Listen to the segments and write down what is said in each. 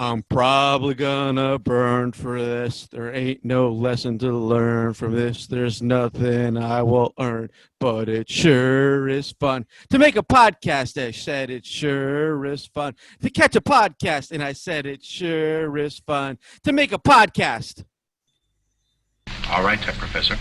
I'm probably gonna burn for this. There ain't no lesson to learn from this. There's nothing I will earn, but it sure is fun to make a podcast. I said it sure is fun to catch a podcast, and I said it sure is fun to make a podcast. All right, Professor.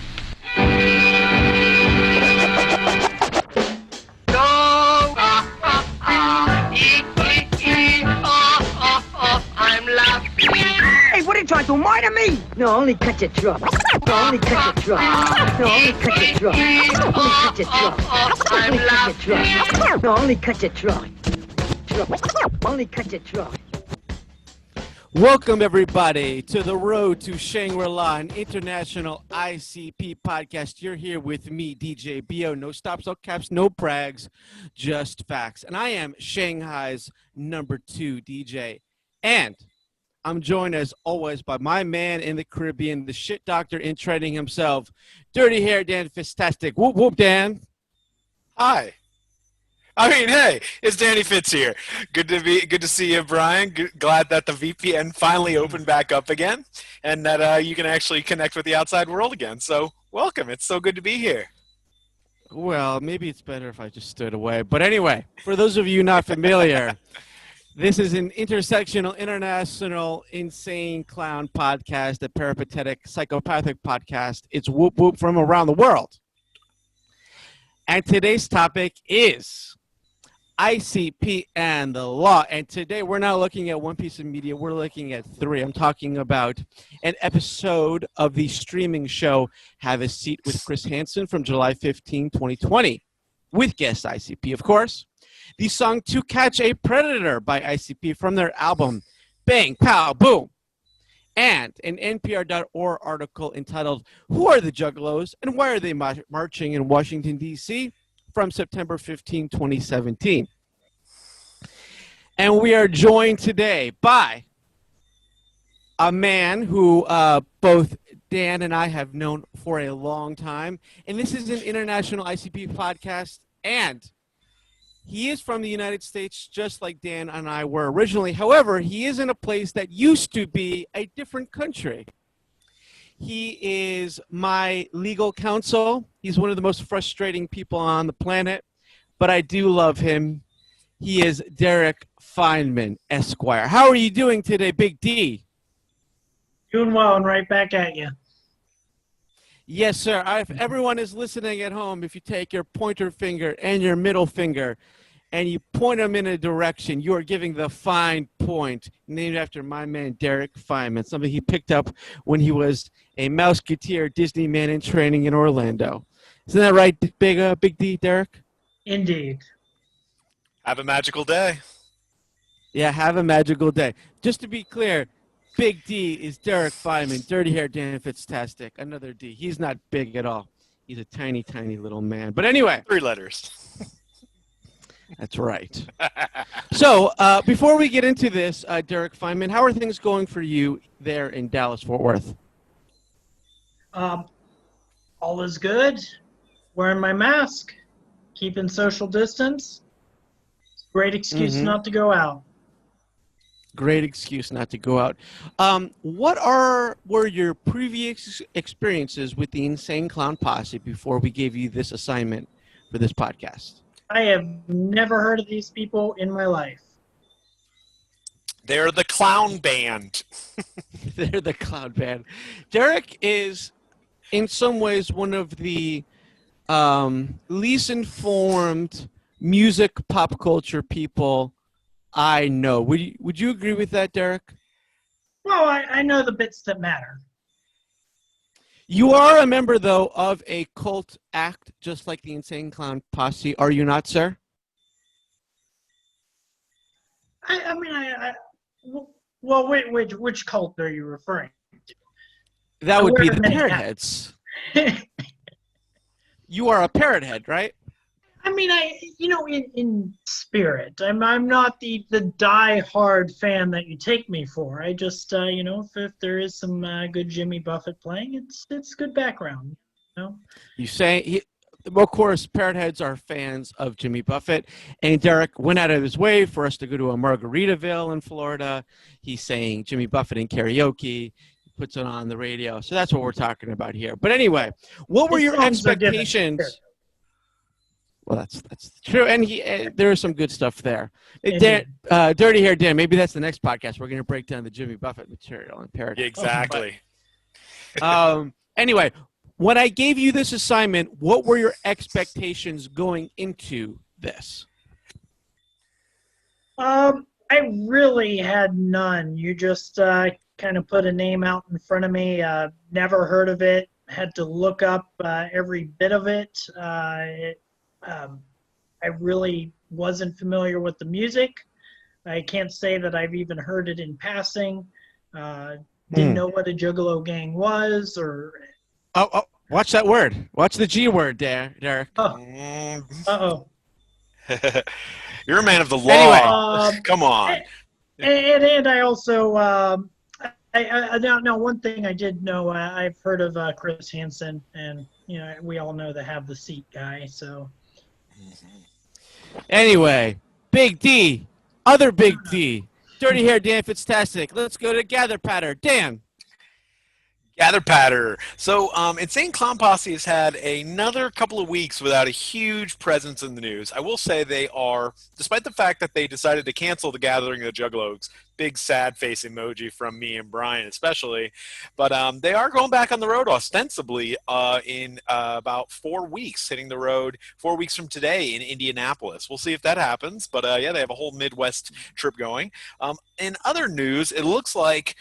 I'm laughing. Hey, what are you trying to murder me? No, only cut your truck. No, only cut your truck. No, only cut your truck. Only cut your truck. Only cut your truck. No, only cut your truck. Only cut your truck. Welcome, everybody, to the road to Shangri-La, an International ICP Podcast. You're here with me, DJ BO. No stops, no caps, no brags, just facts. And I am Shanghai's #2 DJ. And I'm joined, as always, by my man in the Caribbean, the shit doctor in training himself, Dirty Hair Dan Fitz-tastic. Whoop, whoop, Dan. Hi. Hey, it's Danny Fitz here. Good to see you, Brian. Glad that the VPN finally opened back up again, and that you can actually connect with the outside world again. So, welcome. It's so good to be here. Well, maybe it's better if I just stood away. But anyway, for those of you not familiar, this is an intersectional, international, insane clown podcast, a peripatetic, psychopathic podcast. It's whoop whoop from around the world. And today's topic is ICP and the law. And today we're not looking at one piece of media, we're looking at three. I'm talking about an episode of the streaming show Have a Seat with Chris Hansen from July 15, 2020, with guest ICP, of course. The song To Catch a Predator by ICP from their album Bang, Pow, Boom. And an NPR.org article entitled Who Are the Juggalos and Why Are They Marching in Washington, D.C. from September 15, 2017. And we are joined today by a man who both Dan and I have known for a long time. And this is an International ICP podcast, and he is from the United States, just like Dan and I were originally. However, he is in a place that used to be a different country. He is my legal counsel. He's one of the most frustrating people on the planet, but I do love him. He is Derrick Feinman, Esquire. How are you doing today, Big D? Doing well, and right back at you. Yes, sir. If everyone is listening at home, if you take your pointer finger and your middle finger and you point them in a direction, you are giving the fine point, named after my man, Derrick Feinman, something he picked up when he was a Mouseketeer Disney man in training in Orlando. Isn't that right, Big D, Derrick? Indeed. Have a magical day. Yeah, have a magical day. Just to be clear, Big D is Derrick Feinman, Dirty Hair Dan Fitz-tastic, another D. He's not big at all. He's a tiny, tiny little man. But anyway. 3 letters. That's right. So before we get into this, Derrick Feinman, how are things going for you there in Dallas-Fort Worth? All is good. Wearing my mask. Keeping social distance. Great excuse not to go out. Great excuse not to go out. What were your previous experiences with the Insane Clown Posse before we gave you this assignment for this podcast? I have never heard of these people in my life. They're the clown band. They're the clown band. Derrick is, in some ways, one of the least informed music pop culture people I know. Would you agree with that, Derrick? Well, I know the bits that matter. You are a member, though, of a cult act, just like the Insane Clown Posse. Are you not, sir? Well, which cult are you referring to? That would be the Parrot Heads. You are a Parrot Head, right? In spirit, I'm not the die-hard fan that you take me for. I just, if there is some good Jimmy Buffett playing, it's good background. You say of course, Parrot Heads are fans of Jimmy Buffett, and Derrick went out of his way for us to go to a Margaritaville in Florida. He's saying Jimmy Buffett in karaoke, he puts it on the radio. So that's what we're talking about here. But anyway, what were His your songs are different. expectations? Well, that's true, and there is some good stuff there. Dirty Hair Dan, maybe that's the next podcast. We're going to break down the Jimmy Buffett material and Parrot Heads. Exactly. Anyway, when I gave you this assignment, what were your expectations going into this? I really had none. You just kind of put a name out in front of me. Never heard of it. Had to look up every bit of it. I really wasn't familiar with the music. I can't say that I've even heard it in passing. Didn't know what a Juggalo gang was or... Oh, watch that word. Watch the G word, Derrick. Oh. Uh-oh. You're a man of the law. Anyway. Come on. And I also... now, one thing I did know, I've heard of Chris Hansen, and we all know the Have the Seat guy, so... Anyway, Big D, other Big D, Dirty Hair Dan Fitztastic. Let's go to Gather Patter. Dan. Gather Patter. So Insane Clown Posse has had another couple of weeks without a huge presence in the news. I will say they are, despite the fact that they decided to cancel the Gathering of the Juggalos, big sad face emoji from me and Brian especially, but they are going back on the road ostensibly in about 4 weeks, hitting the road 4 weeks from today in Indianapolis. We'll see if that happens, but yeah, they have a whole Midwest trip going. In other news, it looks like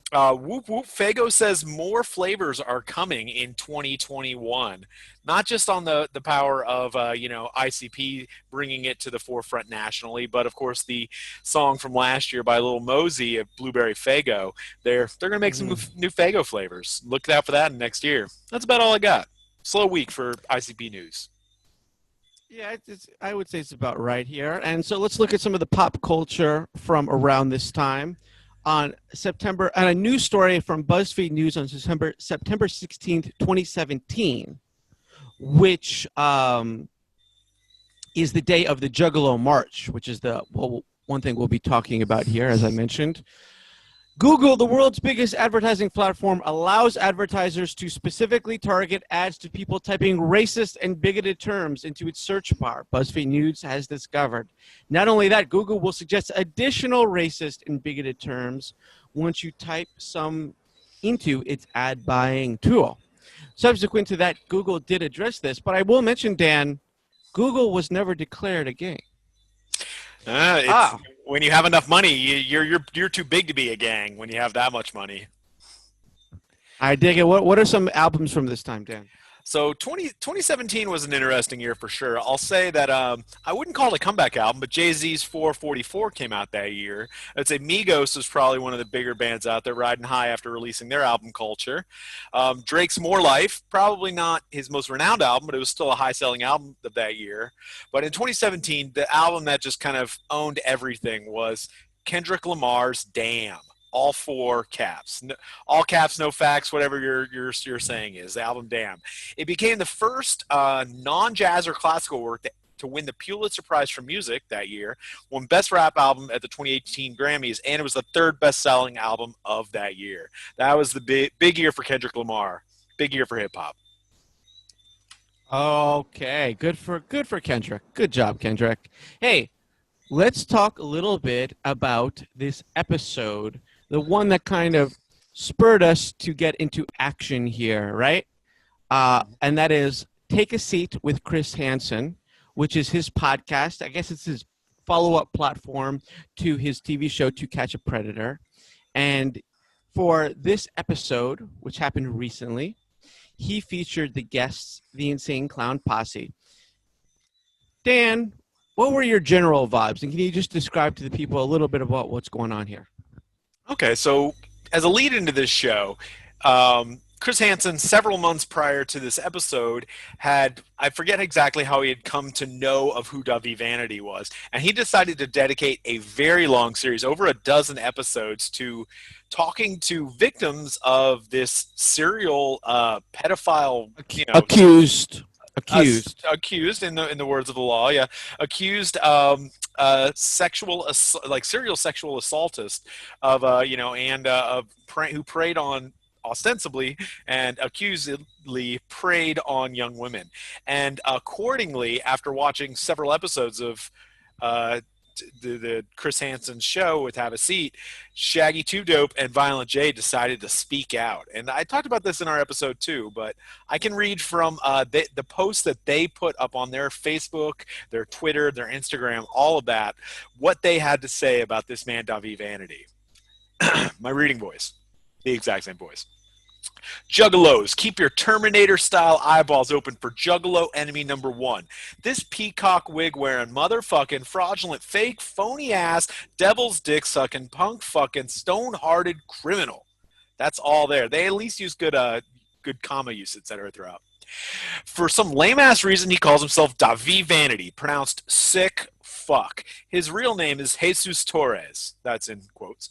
Whoop Whoop Fago says more flavors are coming in 2021, not just on the power of ICP bringing it to the forefront nationally, but of course the song from last year by Lil Mosey of Blueberry Fago. They're gonna make some new Fago flavors. Look out for that next year. That's about all I got. Slow week for ICP news. Yeah, I would say it's about right here. And so let's look at some of the pop culture from around this time. On a news story from BuzzFeed News on September 16th, 2017, which is the day of the Juggalo March, which is one thing we'll be talking about here, as I mentioned. Google, the world's biggest advertising platform, allows advertisers to specifically target ads to people typing racist and bigoted terms into its search bar, BuzzFeed News has discovered. Not only that, Google will suggest additional racist and bigoted terms once you type some into its ad buying tool. Subsequent to that, Google did address this, but I will mention, Dan, Google was never declared a gang. When you have enough money, you're too big to be a gang when you have that much money. I dig it. What are some albums from this time, Dan? So 2017 was an interesting year for sure. I'll say that I wouldn't call it a comeback album, but Jay-Z's 444 came out that year. I'd say Migos was probably one of the bigger bands out there, riding high after releasing their album Culture. Drake's More Life, probably not his most renowned album, but it was still a high-selling album of that year. But in 2017, the album that just kind of owned everything was Kendrick Lamar's Damn. All 4 caps, all caps, no facts, whatever your saying is. The album Damn. It became the first non-jazz or classical work to win the Pulitzer Prize for Music that year, won Best Rap Album at the 2018 Grammys, and it was the 3rd best-selling album of that year. That was the big year for Kendrick Lamar. Big year for hip-hop. Okay, good for Kendrick. Good job, Kendrick. Hey, let's talk a little bit about this episode, the one that kind of spurred us to get into action here, right? And that is Take a Seat with Chris Hansen, which is his podcast. I guess it's his follow-up platform to his TV show, To Catch a Predator. And for this episode, which happened recently, he featured the guests, the Insane Clown Posse. Dan, what were your general vibes? And can you just describe to the people a little bit about what's going on here? Okay, so as a lead into this show, Chris Hansen, several months prior to this episode, I forget exactly how he had come to know of who Dovey Vanity was, and he decided to dedicate a very long series, over a dozen episodes, to talking to victims of this serial pedophile, accused Accused. in the words of the law, yeah, accused serial sexual assaultist of who preyed on, ostensibly and accusedly preyed on young women. And accordingly, after watching several episodes of the Chris Hansen show with Have a Seat, Shaggy 2 Dope and Violent J decided to speak out. And I talked about this in our episode too, but I can read from the posts that they put up on their Facebook, their Twitter, their Instagram, all of that, what they had to say about this man, Davi Vanity. My reading voice, the exact same voice. Juggalos, keep your Terminator-style eyeballs open for Juggalo enemy number 1. This peacock wig-wearing, motherfucking, fraudulent, fake, phony-ass, devil's dick-sucking, punk-fucking, stone-hearted criminal. That's all there. They at least use good comma use, etc. throughout. For some lame-ass reason, he calls himself Davi Vanity, pronounced sick fuck. His real name is Jesus Torres. That's in quotes.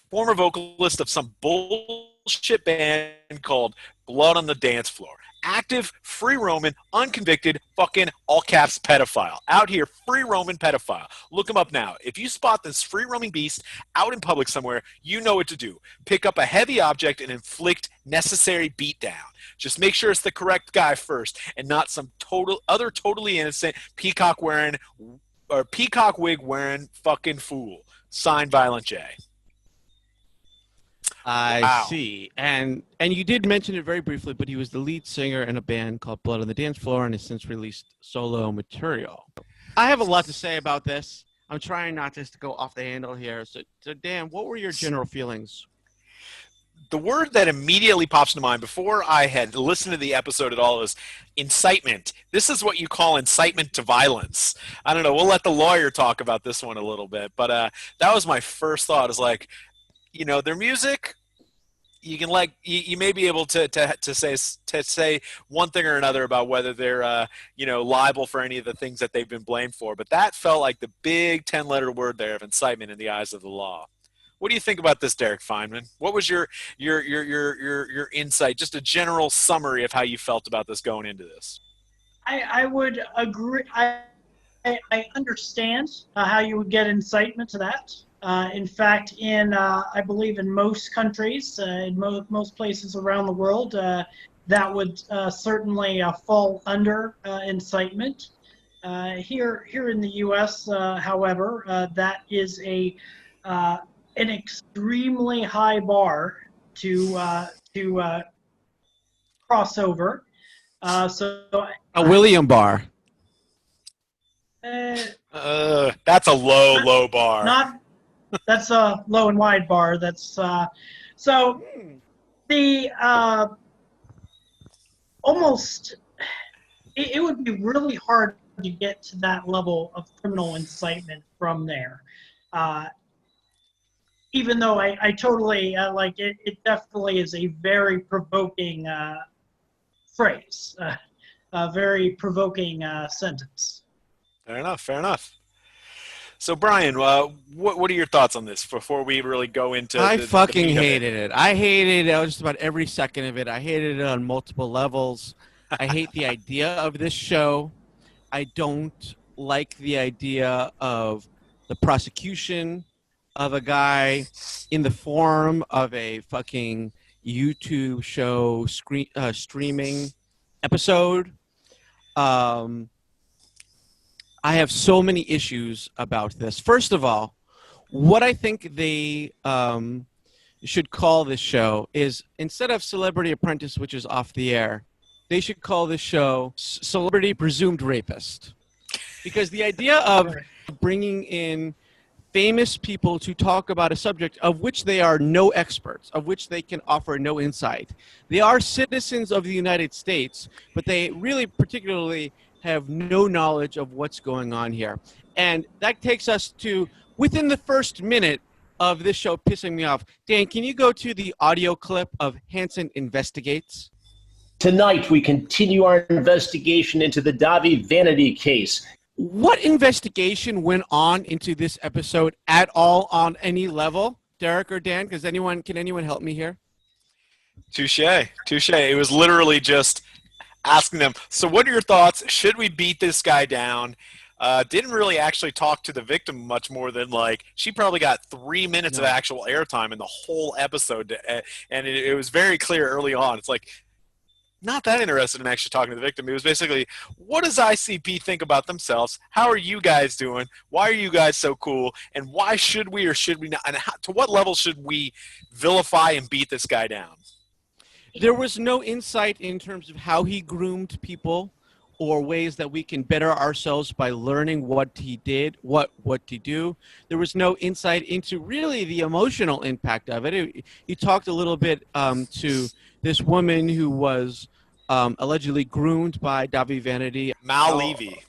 Former vocalist of some bullshit band called Blood on the Dance Floor. Active, free roaming, unconvicted, fucking all caps pedophile. Out here, free roaming pedophile. Look him up now. If you spot this free roaming beast out in public somewhere, you know what to do. Pick up a heavy object and inflict necessary beatdown. Just make sure it's the correct guy first and not some totally innocent peacock wig wearing fucking fool. Signed, Violent J. I see. And you did mention it very briefly, but he was the lead singer in a band called Blood on the Dance Floor and has since released solo material. I have a lot to say about this. I'm trying not just to go off the handle here. So Dan, what were your general feelings? The word that immediately pops to mind before I had listened to the episode at all is incitement. This is what you call incitement to violence. I don't know. We'll let the lawyer talk about this one a little bit. But that was my first thought, is like, you know, their music, you can you may be able to say one thing or another about whether they're liable for any of the things that they've been blamed for, but that felt like the big 10-letter word there of incitement in the eyes of the law. What do you think about this, Derrick Feinman? What was your insight? Just a general summary of how you felt about this going into this. I would agree. I understand how you would get incitement to that. In fact, I believe in most countries, in most places around the world, that would certainly fall under incitement. Here in the U.S., however, that is an extremely high bar to cross over. So a William bar. That's a low bar. That's a low and wide bar. That's so the almost it would be really hard to get to that level of criminal incitement from there. Even though I totally like it, it definitely is a very provoking phrase, a very provoking sentence. Fair enough. So, Brian, what are your thoughts on this before we really go into I fucking hated it. I hated just about every second of it. I hated it on multiple levels. I hate the idea of this show. I don't like the idea of the prosecution of a guy in the form of a fucking YouTube show streaming episode. I have so many issues about this. First of all, what I think they should call this show is, instead of Celebrity Apprentice, which is off the air, they should call this show Celebrity Presumed Rapist. Because the idea of bringing in famous people to talk about a subject of which they are no experts, of which they can offer no insight. They are citizens of the United States, but they really particularly have no knowledge of what's going on here. And that takes us to, within the first minute of this show pissing me off, Dan, can you go to the audio clip of Hansen Investigates? Tonight, we continue our investigation into the Davi Vanity case. What investigation went on into this episode at all on any level? Derrick or Dan? Can anyone help me here? Touche. It was literally just asking them, so what are your thoughts? Should we beat this guy down? Didn't really actually talk to the victim much more than like she probably got 3 minutes of actual airtime in the whole episode, and it was very clear early on. It's like not that interested in actually talking to the victim. It was basically, what does ICP think about themselves? How are you guys doing? Why are you guys so cool? And why should we or should we not? And to what level should we vilify and beat this guy down? There was no insight in terms of how he groomed people or ways that we can better ourselves by learning what he did, what he do. There was no insight into really the emotional impact of it. He talked a little bit to this woman who was allegedly groomed by Davi Vanity. Mal Levy.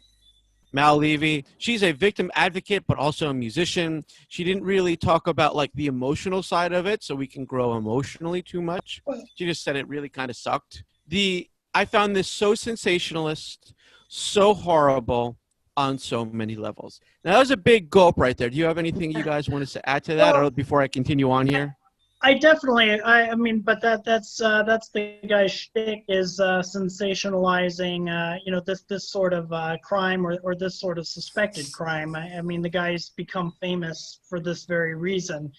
Mal Levy. She's a victim advocate, but also a musician. She didn't really talk about like the emotional side of it, so we can grow emotionally too much. She just said it really kind of sucked. I found this so sensationalist, so horrible on so many levels. Now, that was a big gulp right there. Do you have anything you guys want to add to that, or before I continue on here? I definitely, I mean, but that's the guy's shtick is sensationalizing, this sort of crime or this sort of suspected crime. I mean, the guy's become famous for this very reason.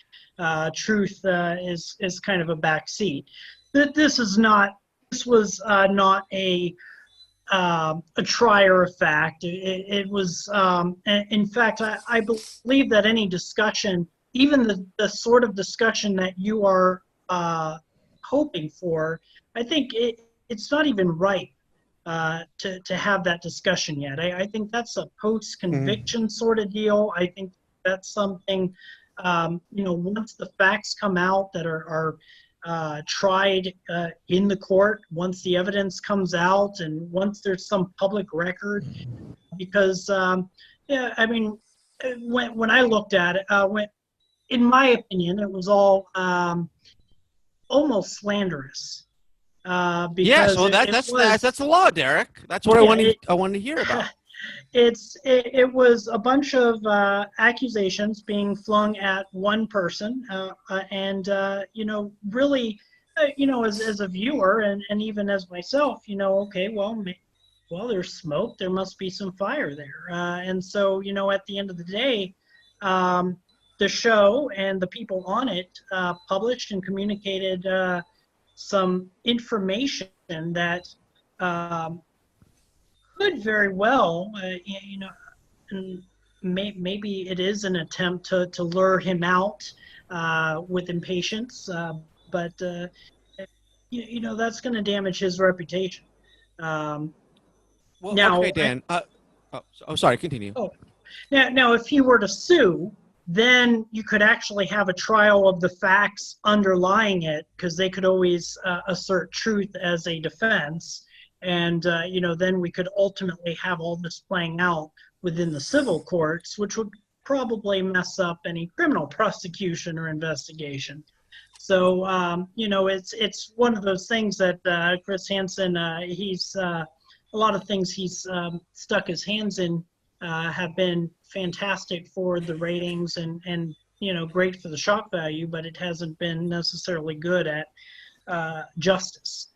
Truth is kind of a backseat. This was not a trier of fact. It was, in fact, I believe that any discussion, even the sort of discussion that you are hoping for, I think it's not even right to have that discussion yet. I think that's a post-conviction sort of deal. I think that's something, once the facts come out that are tried in the court, once the evidence comes out and once there's some public record, because, I mean, when I looked at it, in my opinion, it was all almost slanderous. Yeah, so that's the law, Derrick. That's what I wanted to hear about. It was a bunch of accusations being flung at one person, and really, as a viewer and even as myself, okay, well, there's smoke, there must be some fire there, and so at the end of the day, the show and the people on it published and communicated some information that could very well, and maybe it is an attempt to lure him out with impatience, but that's going to damage his reputation. Well, now, okay, Dan. Sorry, continue. Now, if he were to sue, then you could actually have a trial of the facts underlying it, because they could always assert truth as a defense. And, then we could ultimately have all this playing out within the civil courts, which would probably mess up any criminal prosecution or investigation. So, it's one of those things that Chris Hansen, he's a lot of things he's stuck his hands in have been fantastic for the ratings and great for the shock value, but it hasn't been necessarily good at justice.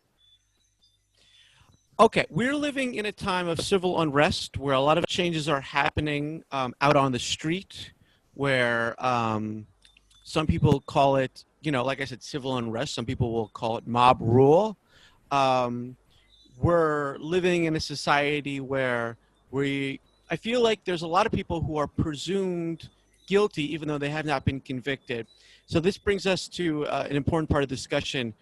Okay, we're living in a time of civil unrest where a lot of changes are happening out on the street, where some people call it, like I said, civil unrest. Some people will call it mob rule. We're living in a society where I feel like there's a lot of people who are presumed guilty even though they have not been convicted. So this brings us to an important part of the discussion.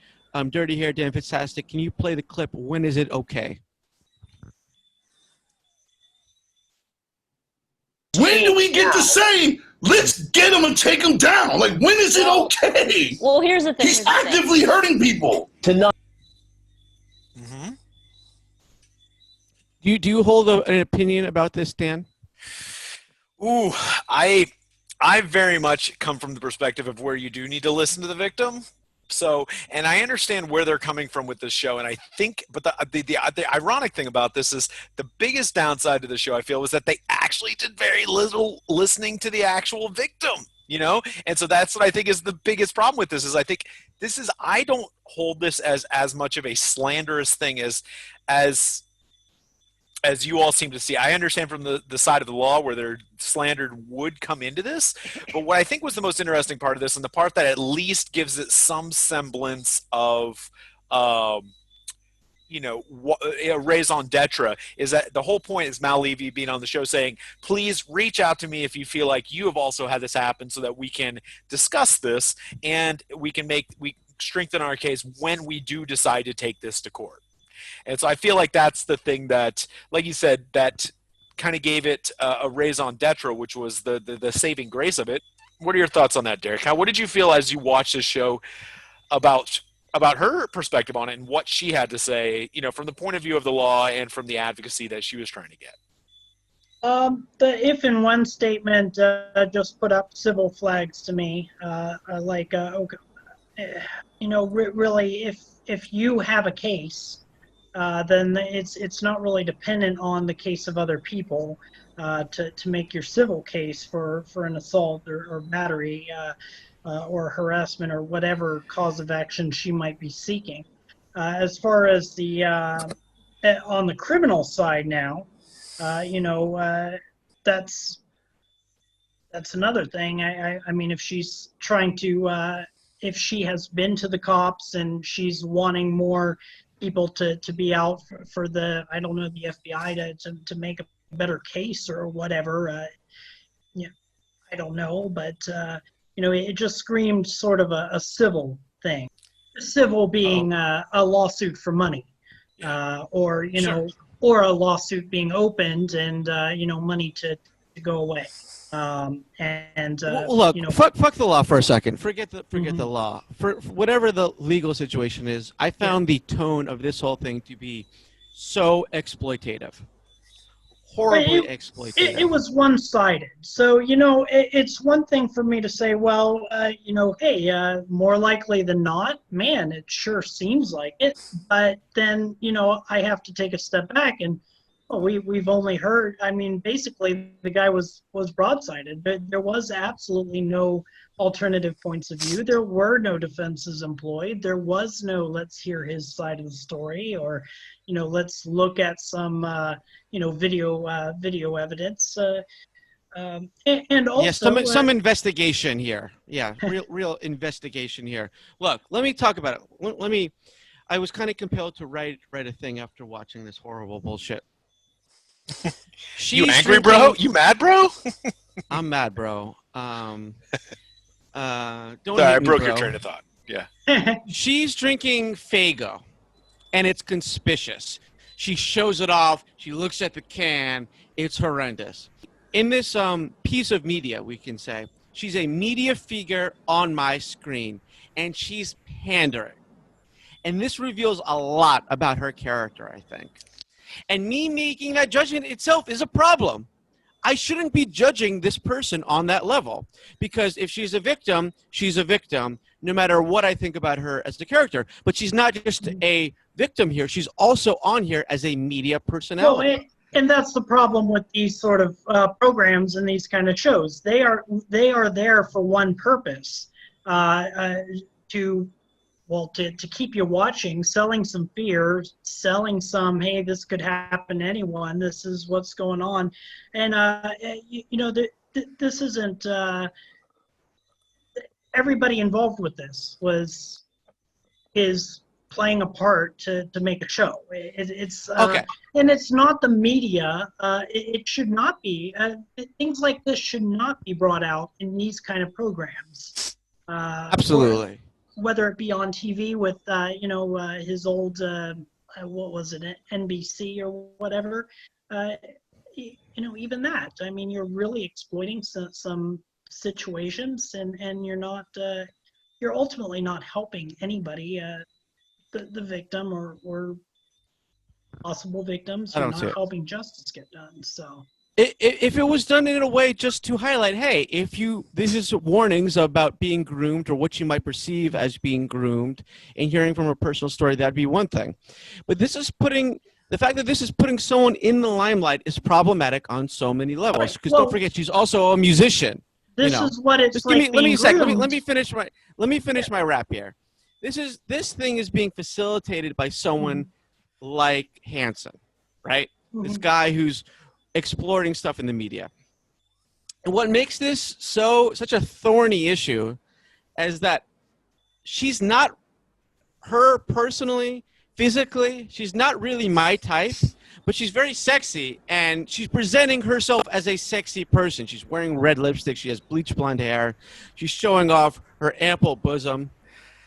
Dirty Hair, Dan Fitztastic, can you play the clip, When Is It Okay? When do we get to say, let's get him and take him down? Like, when is it okay? Well, here's the thing. He's actively hurting people. Tonight. Do you hold an opinion about this, Dan? Ooh, I very much come from the perspective of where you do need to listen to the victim. So, and I understand where they're coming from with this show, and I think, but the ironic thing about this is the biggest downside to the show, I feel, was that they actually did very little listening to the actual victim, and so that's what I think is the biggest problem with this. Is I think I don't hold this as much of a slanderous thing as as you all seem to see, I understand from the side of the law where they're slandered would come into this. But what I think was the most interesting part of this, and the part that at least gives it some semblance of, raison d'etre, is that the whole point is Mal Levy being on the show saying, please reach out to me if you feel like you have also had this happen so that we can discuss this and we strengthen our case when we do decide to take this to court. And so I feel like that's the thing that, like you said, that kind of gave it a raison d'etre, which was the saving grace of it. What are your thoughts on that, Derrick? What did you feel as you watched this show about her perspective on it and what she had to say, from the point of view of the law and from the advocacy that she was trying to get? The if and when statement just put up civil flags to me. Really, if you have a case, then it's not really dependent on the case of other people to make your civil case for an assault or battery or harassment or whatever cause of action she might be seeking. As far as the on the criminal side now, that's another thing. I mean, if she's trying to, if she has been to the cops and she's wanting more people to be out for the, I don't know, the FBI to make a better case or whatever, I don't know, but it just screamed sort of a civil thing. Civil being a lawsuit for money, or Sure. or a lawsuit being opened and money to go away. Look, fuck the law for a second. Forget the law. For whatever the legal situation is, I found the tone of this whole thing to be so exploitative. Horribly exploitative. It was one-sided. So, it's one thing for me to say, well, hey, more likely than not, man, it sure seems like it. But then, I have to take a step back and, we've only heard, I mean, basically the guy was broadsided, but there was absolutely no alternative points of view. There were no defenses employed. There was no, let's hear his side of the story, or, let's look at some, video evidence. And also, yes, some investigation here. Yeah, real investigation here. Look, let me talk about it. I was kind of compelled to write a thing after watching this horrible bullshit. You angry, bro? You mad, bro? I'm mad, bro. Don't Sorry, hit I me, broke bro. your train of thought. Yeah. She's drinking Faygo, and it's conspicuous. She shows it off. She looks at the can. It's horrendous. In this piece of media, we can say, she's a media figure on my screen, and she's pandering. And this reveals a lot about her character, I think. And me making that judgment itself is a problem. I shouldn't be judging this person on that level, because if she's a victim, no matter what I think about her as the character. But she's not just a victim here. She's also on here as a media personality. Well, and that's the problem with these sort of programs and these kind of shows. They are there for one purpose, to keep you watching, selling some fear, selling some, hey, this could happen to anyone, this is what's going on. And, this isn't, everybody involved with this is playing a part to make a show. It's okay. And it's not the media. It should not be. Things like this should not be brought out in these kind of programs. Absolutely. Whether it be on TV with, his old, what was it, NBC or whatever, even that. I mean, you're really exploiting some situations, and you're not, you're ultimately not helping anybody, the victim or possible victims. You're not helping justice get done. So. If it was done in a way just to highlight, hey, this is warnings about being groomed or what you might perceive as being groomed, and hearing from a personal story, that'd be one thing. But the fact that this is putting someone in the limelight is problematic on so many levels. Because don't forget, she's also a musician. This is what it's just like. Let me finish my rap here. This thing is being facilitated by someone like Hansen, right? Mm-hmm. This guy who's exploring stuff in the media. And what makes this such a thorny issue is that she's not, her personally, physically, she's not really my type, but she's very sexy, and she's presenting herself as a sexy person. She's wearing red lipstick. She has bleach blonde hair. She's showing off her ample bosom.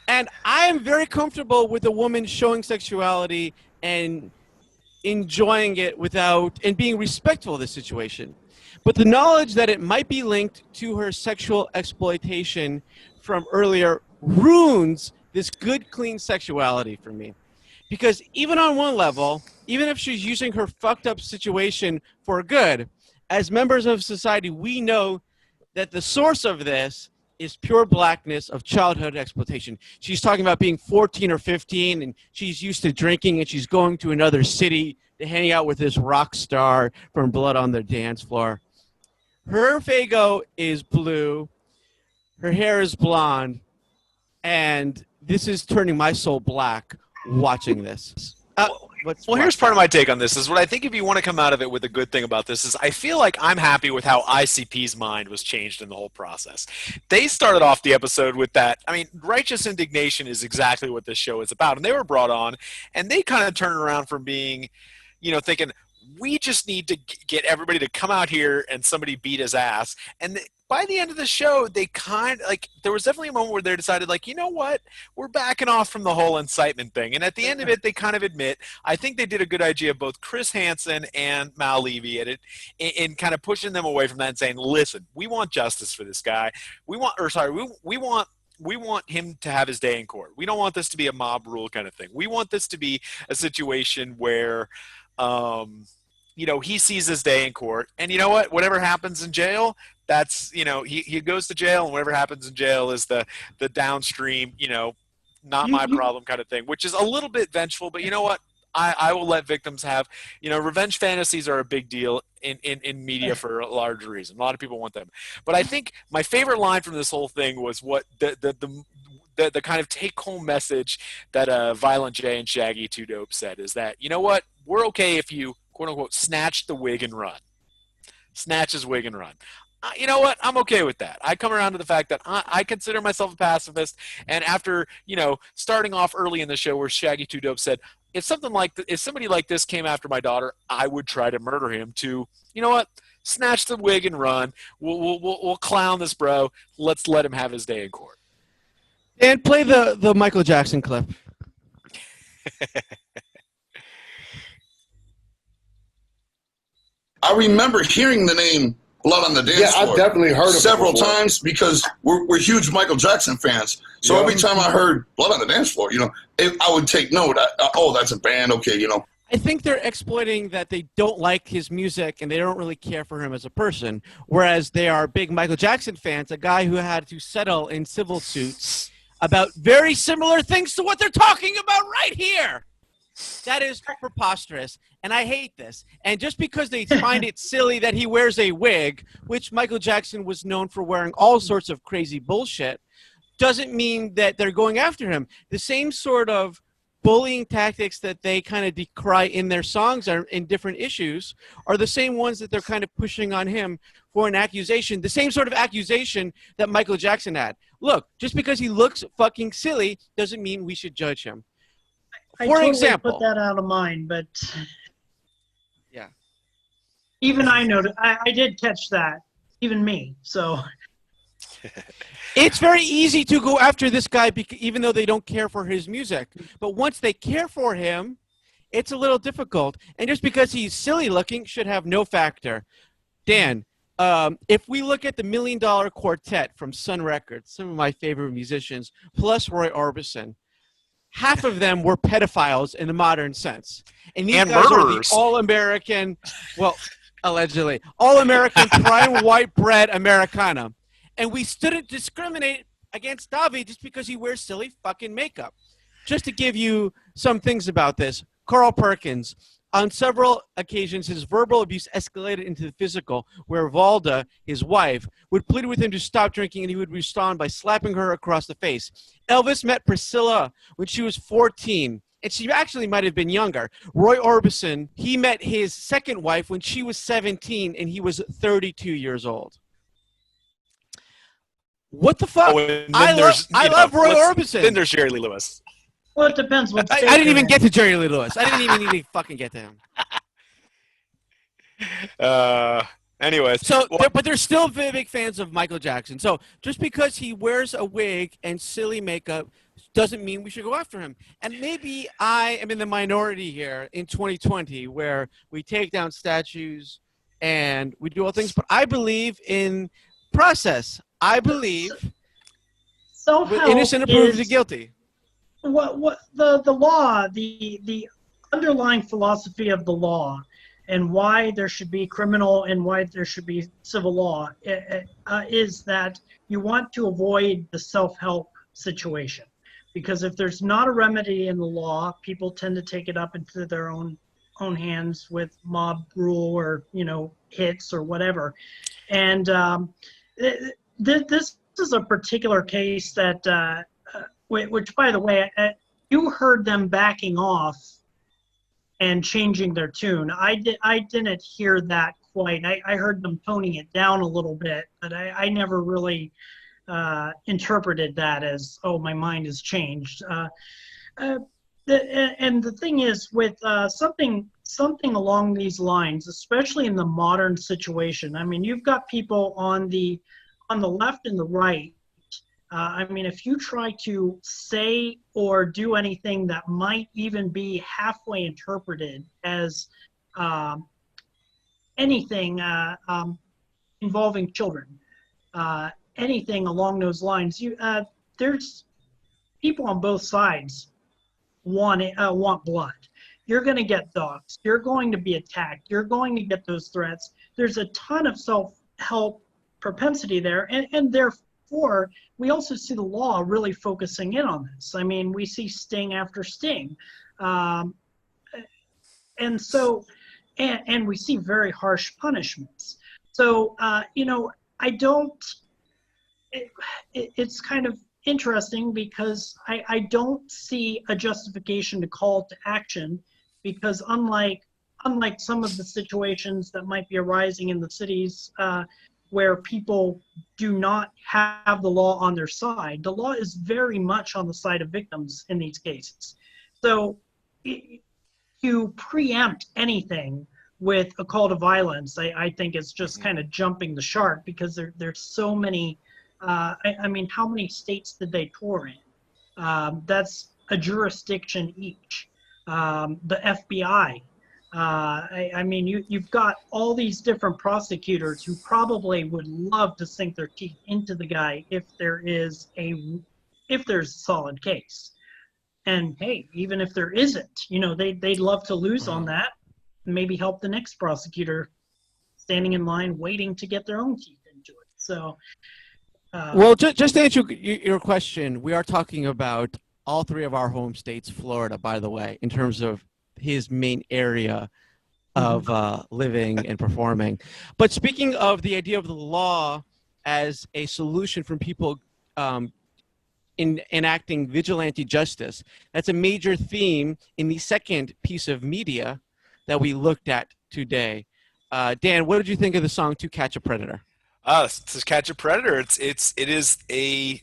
And I am very comfortable with a woman showing sexuality and enjoying it and being respectful of the situation. But the knowledge that it might be linked to her sexual exploitation from earlier ruins this good, clean sexuality for me. Because even on one level, even if she's using her fucked up situation for good, as members of society, we know that the source of this is pure blackness of childhood exploitation. She's talking about being 14 or 15, and she's used to drinking, and she's going to another city to hang out with this rock star from Blood on the Dance Floor. Her Faygo is blue, her hair is blonde, and this is turning my soul black watching this. Here's part of my take on this is what I think if you want to come out of it with a good thing about this is I feel like I'm happy with how ICP's mind was changed in the whole process. They started off the episode with that. I mean, righteous indignation is exactly what this show is about. And they were brought on and they kind of turned around from being, thinking, we just need to get everybody to come out here and somebody beat his ass. And by the end of the show, they there was definitely a moment where they decided, you know what? We're backing off from the whole incitement thing. And at the end of it, they kind of admit, I think they did a good idea of both Chris Hansen and Mal Levy at it in kind of pushing them away from that and saying, listen, we want justice for this guy. We want him to have his day in court. We don't want this to be a mob rule kind of thing. We want this to be a situation where, he sees his day in court. And you know what? Whatever happens in jail, that's, he goes to jail, and whatever happens in jail is the downstream, not my problem kind of thing, which is a little bit vengeful. But you know what? I will let victims have, revenge fantasies are a big deal in media for a large reason. A lot of people want them. But I think my favorite line from this whole thing was what the kind of take-home message that Violent J and Shaggy 2 Dope said is that, you know what? We're okay if you, quote-unquote, snatch the wig and run. Snatch his wig and run. You know what? I'm okay with that. I come around to the fact that I consider myself a pacifist, and after, starting off early in the show where Shaggy 2 Dope said, if somebody like this came after my daughter, I would try to murder him, to, you know what? Snatch the wig and run. We'll clown this bro. Let's let him have his day in court. And play the Michael Jackson clip. I remember hearing the name Blood on the Dance Floor. Yeah, I've definitely heard of it several before. times because we're huge Michael Jackson fans. So every time I heard Blood on the Dance Floor, I would take note. That's a band, okay, I think they're exploiting that they don't like his music and they don't really care for him as a person, whereas they are big Michael Jackson fans, a guy who had to settle in civil suits about very similar things to what they're talking about right here. That is preposterous, and I hate this. And just because they find it silly that he wears a wig, which Michael Jackson was known for wearing all sorts of crazy bullshit, doesn't mean that they're going after him. The same sort of bullying tactics that they kind of decry in their songs are in different issues are the same ones that they're kind of pushing on him for an accusation, the same sort of accusation that Michael Jackson had. Look, just because he looks fucking silly doesn't mean we should judge him. For example, put that out of mind, but yeah, even I noticed. I did catch that. Even me. So it's very easy to go after this guy, even though they don't care for his music. But once they care for him, it's a little difficult. And just because he's silly looking should have no factor. Dan, if we look at the $1 Million Quartet from Sun Records, some of my favorite musicians, plus Roy Orbison, half of them were pedophiles in the modern sense. And these guys murderers. are the all-American, well, allegedly, all-American prime white bread Americana. And we shouldn't discriminate against Davi just because he wears silly fucking makeup. Just to give you some things about this, Carl Perkins, on several occasions, his verbal abuse escalated into the physical, where Valda, his wife, would plead with him to stop drinking, and he would respond by slapping her across the face. Elvis met Priscilla when she was 14 and she actually might have been younger. Roy Orbison, he met his second wife when she was 17 and he was 32 years old. What the fuck? Oh, and then I love Roy Orbison. Then there's Jerry Lee Lewis. Well, it depends what I didn't even get to Jerry Lee Lewis. I didn't even need to fucking get to him. Anyways. So, but they're still big fans of Michael Jackson. So just because he wears a wig and silly makeup doesn't mean we should go after him. And maybe I am in the minority here in 2020 where we take down statues and we do all things. But I believe in process. I believe innocent until proven guilty. What the law, the underlying philosophy of the law, and why there should be criminal and why there should be civil law is that you want to avoid the self-help situation. Because if there's not a remedy in the law, people tend to take it up into their own hands with mob rule or, hits or whatever. And this is a particular case that, which, by the way, you heard them backing off and changing their tune. I didn't hear that quite. I heard them toning it down a little bit, but I never really interpreted that as, oh, my mind has changed. And the thing is, with something along these lines, especially in the modern situation, I mean, you've got people on the left and the right. If you try to say or do anything that might even be halfway interpreted as anything involving children, anything along those lines, there's people on both sides want blood. You're going to get dogs. You're going to be attacked. You're going to get those threats. There's a ton of self-help propensity there, and therefore we also see the law really focusing in on this. I mean, we see sting after sting, and we see very harsh punishments. So I don't. It's kind of interesting because I don't see a justification to call to action, because unlike some of the situations that might be arising in the cities where people do not have the law on their side, the law is very much on the side of victims in these cases. So to preempt anything with a call to violence, I think it's just kind of jumping the shark, because there's so many. How many states did they tour in? That's a jurisdiction each. The FBI. You've got all these different prosecutors who probably would love to sink their teeth into the guy if there's a solid case. And hey, even if there isn't, they'd love to lose on that, and maybe help the next prosecutor standing in line waiting to get their own teeth into it. So. Well, just to answer your question, we are talking about all three of our home states, Florida, by the way, in terms of his main area of living and performing. But speaking of the idea of the law as a solution for people in enacting vigilante justice, that's a major theme in the second piece of media that we looked at today. Dan, what did you think of the song "To Catch a Predator"? To Catch a Predator, it's a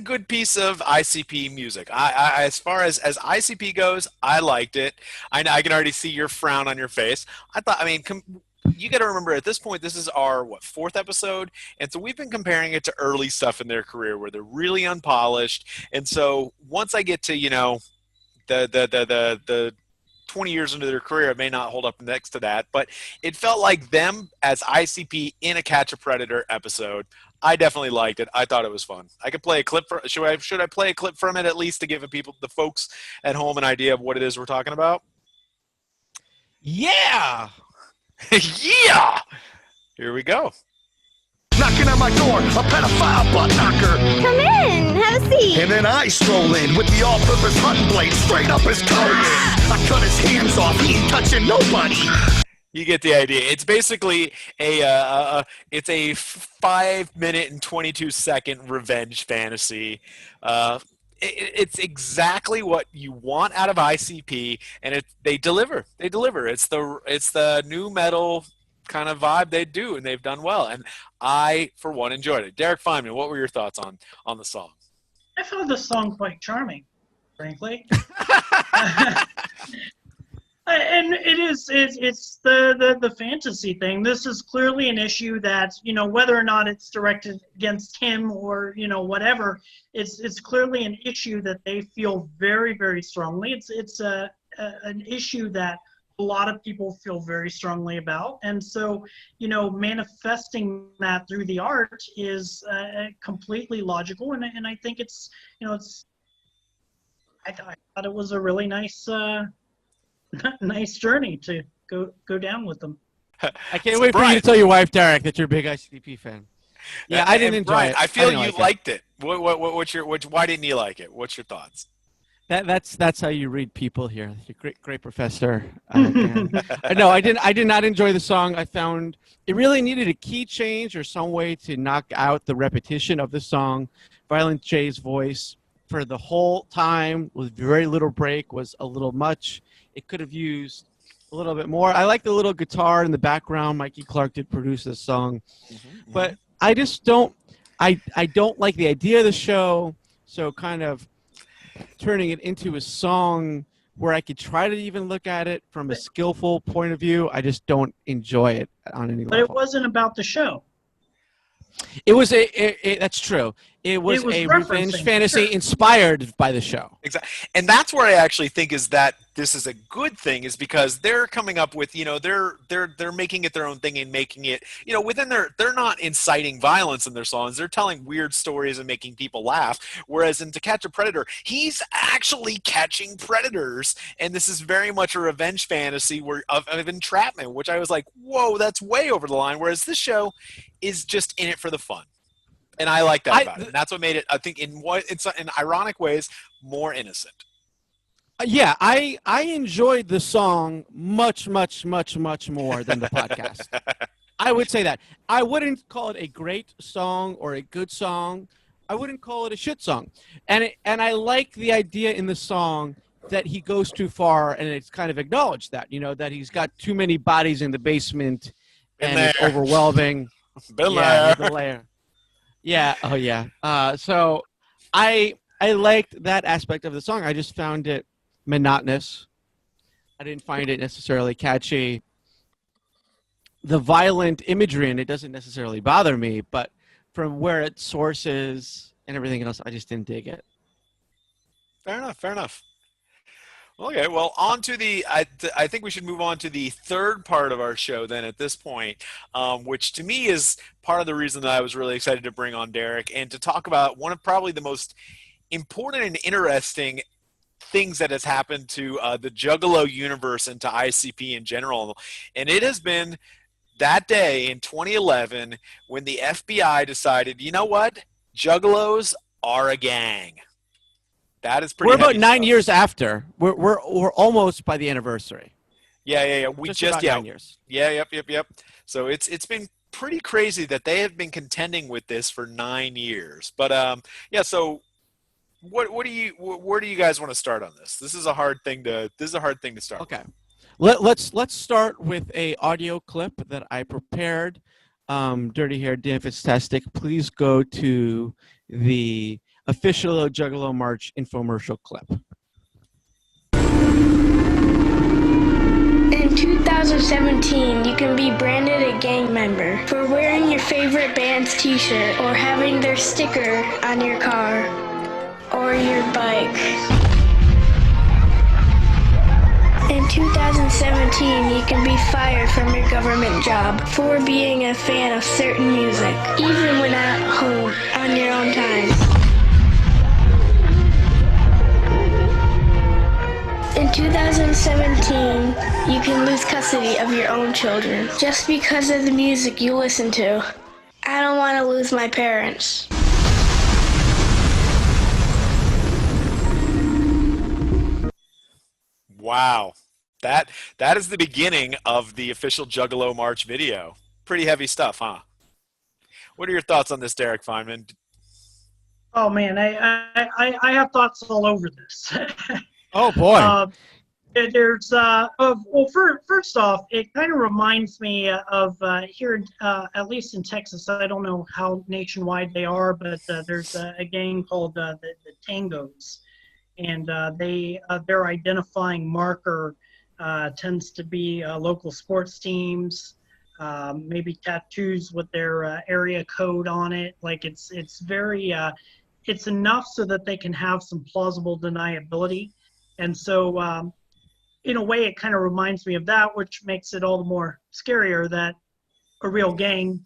good piece of ICP music. I as far as ICP goes, I liked it. I can already see your frown on your face. You got to remember, at this point, this is our fourth episode, and so we've been comparing it to early stuff in their career where they're really unpolished. And so once I get to the 20 years into their career, it may not hold up next to that, but it felt like them as ICP in a Catch a Predator episode. I definitely liked it. I thought it was fun. I could play a clip should I play a clip from it at least to give the folks at home an idea of what it is we're talking about? Yeah. Yeah. Here we go. Knocking on my door, a pedophile butt knocker. Come in, have a seat. And then I stroll in with the all-purpose hunting blade straight up his colon. I cut his hands off, he ain't touching nobody. You get the idea. It's basically it's a 5-minute and 22-second revenge fantasy. it's exactly what you want out of ICP, and they deliver. They deliver. It's the new metal kind of vibe they do, and they've done well. And I, for one, enjoyed it. Derrick Feinman, what were your thoughts on the song? I found this song quite charming, frankly. And it's the fantasy thing. This is clearly an issue that, whether or not it's directed against him or, whatever, it's clearly an issue that they feel very, very strongly. It's an issue that a lot of people feel very strongly about. And so, manifesting that through the art is completely logical. And I think I thought it was a really nice journey to go down with them. I can't wait for you to tell your wife, Derrick, that you're a big ICP fan. Yeah, I didn't enjoy it. I feel you liked it. Why didn't you like it? What's your thoughts? That's how you read people here. You're great professor. No, I did not enjoy the song. I found it really needed a key change or some way to knock out the repetition of the song. Violent J's voice for the whole time with very little break was a little much. It could have used a little bit more. I like the little guitar in the background. Mikey Clark did produce this song, but I just don't. I don't like the idea of the show. So kind of turning it into a song where I could try to even look at it from a skillful point of view, I just don't enjoy it on any level. But it wasn't about the show. It was that's true. It was a revenge fantasy inspired by the show. Exactly. And that's where I actually think is that this is a good thing, is because they're coming up with, they're making it their own thing and making it, within they're not inciting violence in their songs. They're telling weird stories and making people laugh. Whereas in To Catch a Predator, he's actually catching predators. And this is very much a revenge fantasy of entrapment, which I was like, whoa, that's way over the line. Whereas this show is just in it for the fun. And I like that about it. And that's what made it, I think, in ironic ways, more innocent. Yeah, I enjoyed the song much, much, much, much more than the podcast. I would say that. I wouldn't call it a great song or a good song. I wouldn't call it a shit song. And I like the idea in the song that he goes too far, and it's kind of acknowledged that, that he's got too many bodies in the basement and it's overwhelming. Been there. Yeah. Oh, yeah. So I liked that aspect of the song. I just found it monotonous. I didn't find it necessarily catchy. The violent imagery in it doesn't necessarily bother me, but from where it sources and everything else, I just didn't dig it. Fair enough. Okay, well, on to I think we should move on to the third part of our show then at this point, which to me is part of the reason that I was really excited to bring on Derrick and to talk about one of probably the most important and interesting things that has happened to the Juggalo universe and to ICP in general. And it has been that day in 2011 when the FBI decided, you know what? Juggalos are a gang. That is pretty. We're about 9 years after. We're almost by the anniversary. Yeah. We just 9 years. Yeah. Yep. So it's been pretty crazy that they have been contending with this for 9 years. But yeah. So where do you guys want to start on this? This is a hard thing to start. Okay. Let's start with a audio clip that I prepared. Dirty Hair Dan Fitztastic. Please go to the official Juggalo March infomercial clip. In 2017, you can be branded a gang member for wearing your favorite band's t-shirt or having their sticker on your car or your bike. In 2017, you can be fired from your government job for being a fan of certain music, even when at home on your own time. In 2017, you can lose custody of your own children just because of the music you listen to. I don't want to lose my parents. Wow. That is the beginning of the official Juggalo March video. Pretty heavy stuff, huh? What are your thoughts on this, Derrick Feinman? Oh man, I have thoughts all over this. Oh boy. There's first off, it kind of reminds me of here, at least in Texas. I don't know how nationwide they are, but there's a gang called the Tangos, and their identifying marker tends to be local sports teams, maybe tattoos with their area code on it. Like it's very it's enough so that they can have some plausible deniability, and so. In a way, it kind of reminds me of that, which makes it all the more scarier that a real gang,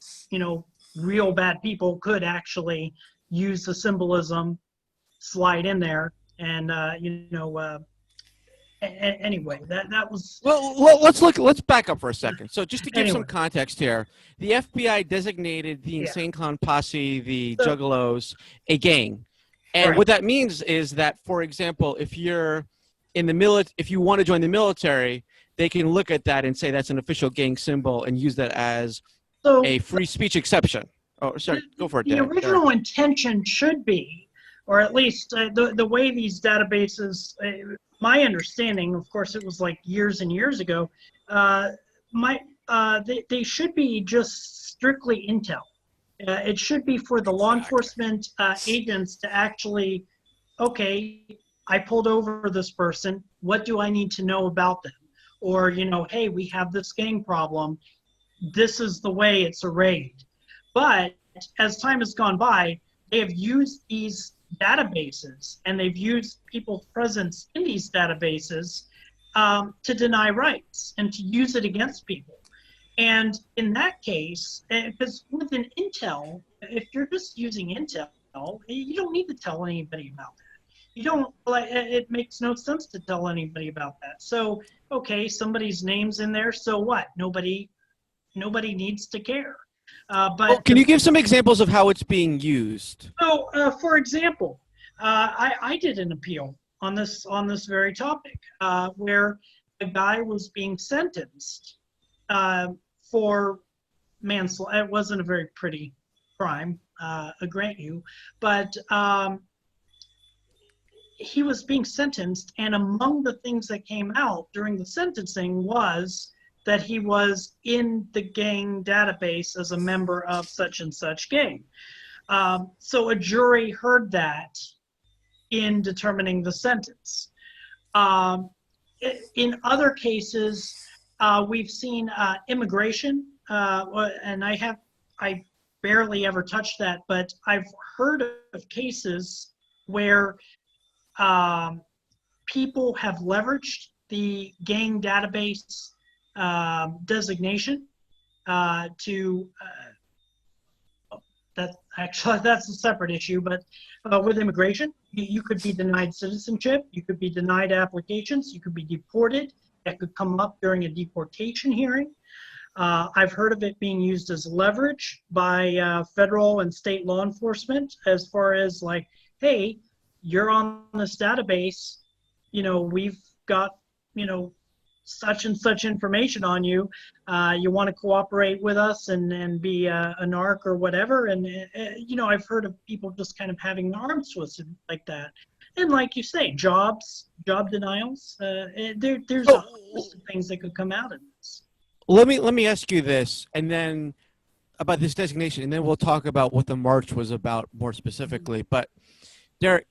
real bad people could actually use the symbolism, slide in there, and anyway, that was. Well, let's back up for a second. So just to give some context here, the FBI designated the Insane Clown Posse, the Juggalos, a gang, and what that means is that, for example, if you're in the if you want to join the military, they can look at that and say that's an official gang symbol and use that as a free speech exception. Oh, sorry, go for it, Dan. The original intention should be, or at least the way these databases, my understanding, of course, it was like years and years ago, they should be just strictly intel. It should be for the law enforcement agents to actually, okay, I pulled over this person. What do I need to know about them? Or, hey, we have this gang problem. This is the way it's arrayed. But as time has gone by, they have used these databases and they've used people's presence in these databases to deny rights and to use it against people. And in that case, because with an Int'l, if you're just using Int'l, you don't need to tell anybody about that. You don't, it makes no sense to tell anybody about that. So, okay, somebody's name's in there, so what? Nobody needs to care. But can you give some examples of how it's being used? So, for example, I did an appeal on this very topic where a guy was being sentenced for manslaughter. It wasn't a very pretty crime, I grant you, but he was being sentenced, and among the things that came out during the sentencing was that he was in the gang database as a member of such and such gang. So a jury heard that in determining the sentence. In other cases, we've seen immigration, and I barely ever touched that, but I've heard of cases where people have leveraged the gang database designation to that's a separate issue, but with immigration, you could be denied citizenship, you could be denied applications, you could be deported. That could come up during a deportation hearing. I've heard of it being used as leverage by federal and state law enforcement as far as like, hey, you're on this database, we've got, such and such information on you. You want to cooperate with us and be a narc or whatever. And, I've heard of people just kind of having their arms twisted like that. And like you say, job denials, there's a host of things that could come out of this. Let me ask you this, and then about this designation, and then we'll talk about what the march was about more specifically. But Derrick,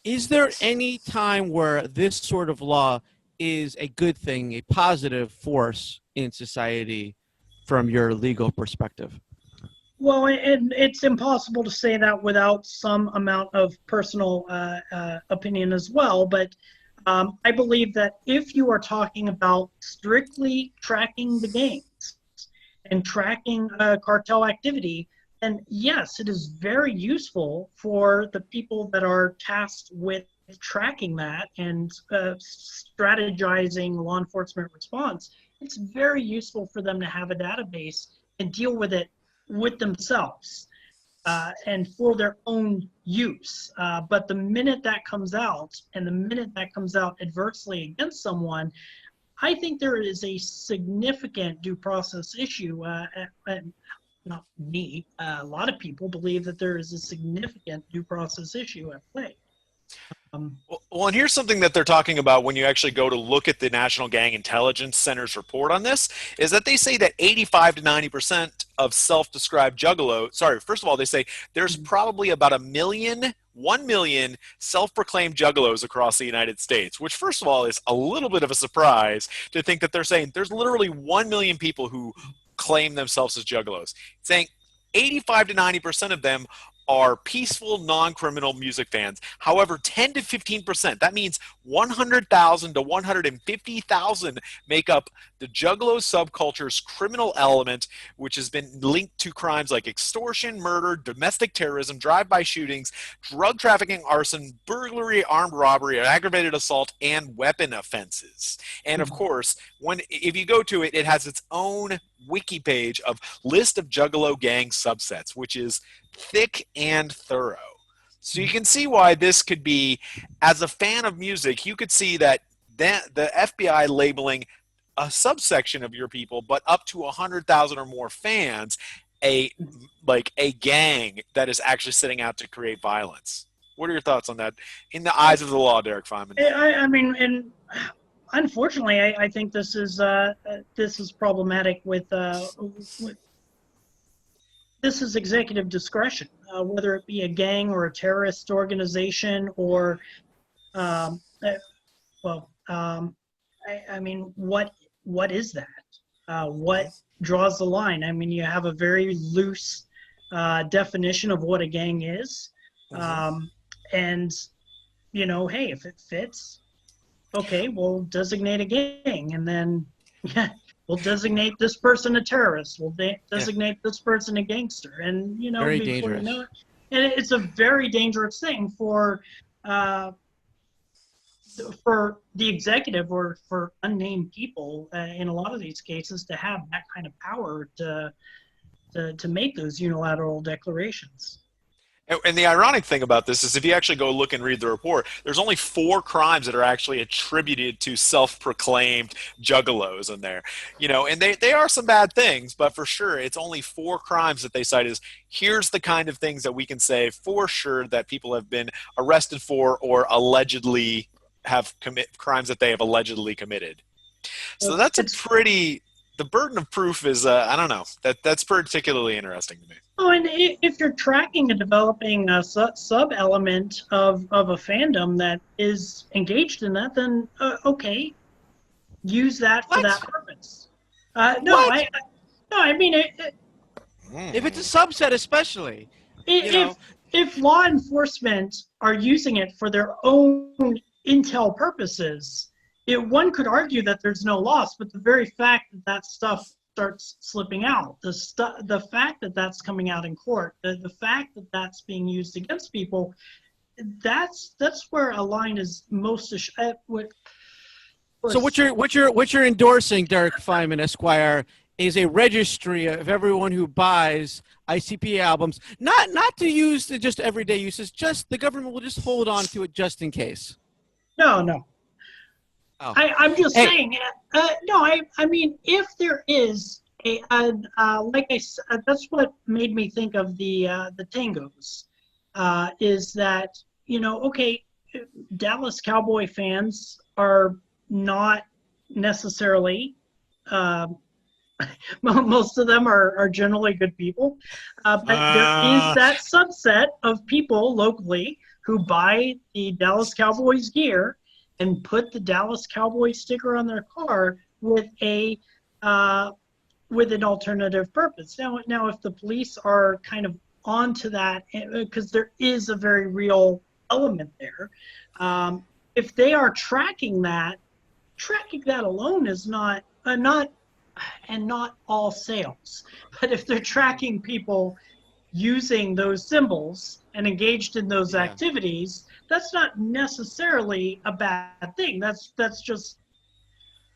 is there any time where this sort of law is a good thing, a positive force in society from your legal perspective? Well, it's impossible to say that without some amount of personal opinion as well. But I believe that if you are talking about strictly tracking the gangs and tracking cartel activity, then yes, it is very useful for the people that are tasked with tracking that and strategizing law enforcement response. It's very useful for them to have a database and deal with it with themselves and for their own use. But the minute that comes out, and the minute that comes out adversely against someone, I think there is a significant due process issue. not me, a lot of people believe that there is a significant due process issue at play. Well, and here's something that they're talking about when you actually go to look at the National Gang Intelligence Center's report on this, is that they say that 85 to 90% of self-described juggalos, first of all, they say there's probably about 1 million self-proclaimed juggalos across the United States, which first of all is a little bit of a surprise to think that they're saying there's literally 1 million people who claim themselves as juggalos, saying 85 to 90% of them are peaceful, non-criminal music fans. However, 10 to 15%, that means 100,000 to 150,000 make up the juggalo subculture's criminal element, which has been linked to crimes like extortion, murder, domestic terrorism, drive-by shootings, drug trafficking, arson, burglary, armed robbery, aggravated assault, and weapon offenses. And of course, if you go to it, it has its own wiki page of list of juggalo gang subsets, which is thick and thorough. So you can see why this could be, as a fan of music, you could see that the FBI labeling a subsection of your people, but up to 100,000 or more fans, a gang that is actually setting out to create violence. What are your thoughts on that in the eyes of the law, Derrick Feinman? I mean, and unfortunately, I think this is problematic with this is executive discretion, whether it be a gang or a terrorist organization or, I mean, what is that? What draws the line? I mean, you have a very loose definition of what a gang is, and hey, if it fits, okay, we'll designate a gang, and then we'll designate this person a terrorist. We'll designate this person a gangster, and very before dangerous. you know it, and it's a very dangerous thing for the executive or for unnamed people in a lot of these cases to have that kind of power to make those unilateral declarations. And the ironic thing about this is if you actually go look and read the report, there's only 4 crimes that are actually attributed to self-proclaimed juggalos in there. And they are some bad things, but for sure it's only 4 crimes that they cite as here's the kind of things that we can say for sure that people have been arrested for or allegedly have crimes that they have allegedly committed. So that's the burden of proof is, I don't know, that's particularly interesting to me. Oh, and if you're tracking and developing a sub-element of a fandom that is engaged in that, then okay, use that for that purpose. I mean, if it's a subset, especially. If law enforcement are using it for their own intel purposes, one could argue that there's no loss, but the very fact that stuff starts slipping out, the fact that that's coming out in court, the fact that that's being used against people, that's where a line is most. So what you're endorsing, Derrick Feinman, Esquire, is a registry of everyone who buys ICP albums, not to use to just everyday uses. Just the government will just hold on to it just in case. No. Oh. I'm just saying. I mean, if there is like I said, that's what made me think of the tangos. Is that okay, Dallas Cowboy fans are not necessarily. Most of them are generally good people, but there is that subset of people locally who buy the Dallas Cowboys gear and put the Dallas Cowboys sticker on their car with an alternative purpose. Now, if the police are kind of onto that, because there is a very real element there, if they are tracking that alone is not all sales. But if they're tracking people using those symbols and engaged in those activities, that's not necessarily a bad thing. That's just